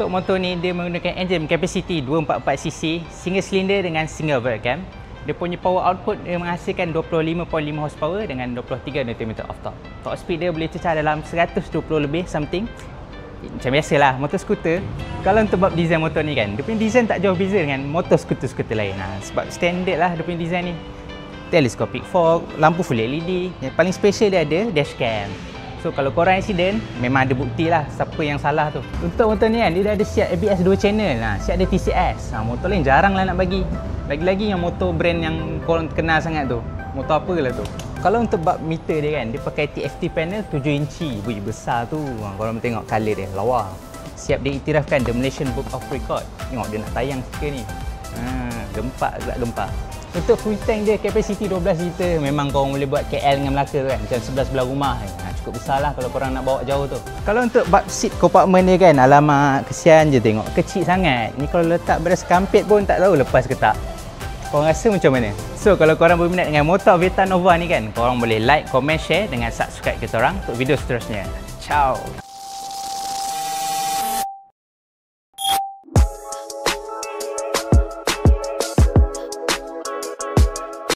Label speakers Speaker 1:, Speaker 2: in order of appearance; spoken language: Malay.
Speaker 1: Untuk motor ni dia menggunakan enjin kapasiti 244cc, single silinder dengan single valve cam. Dia punya power output dia menghasilkan 25.5 horsepower dengan 23 Nm of torque. Top speed dia boleh cecah dalam 120 lebih something. Macam biasalah motor skuter. Kalau untuk bab design motor ni kan, dia punya design tak jauh beza dengan motor skuter-skuter lain. Sebab standard lah dia punya design ni. Telescopic fog, lampu full LED. Yang paling special dia ada dashcam. So kalau korang accident, memang ada bukti lah siapa yang salah tu. Untuk motor ni kan, dia dah ada siap ABS 2 channel. Siap ada TCS. Motor lain jarang lah nak bagi. Lagi-lagi yang motor brand yang korang kenal sangat tu. Motor apa lah tu. Kalau untuk bab meter dia kan, dia pakai TFT panel 7 inci. Wih, besar tu. Korang tengok colour dia, lawa. Siap diiktirafkan The Malaysian Book of Record. Tengok dia nak tayang stiker ni. Gempak pula gempak. Untuk full tank dia kapasiti 12 liter. Memang korang boleh buat KL dengan Melaka tu kan. Macam sebelah-sebelah rumah. Cukup besar lah kalau korang nak bawa jauh tu. Kalau untuk bab seat compartment dia kan, alamak kesian je tengok. Kecil sangat. Ni kalau letak beras kampit pun tak tahu lepas ke tak. Korang rasa macam mana? So kalau korang berminat dengan motor Aveta Nova ni kan, korang boleh like, comment, share dengan subscribe kita orang untuk video seterusnya. Ciao.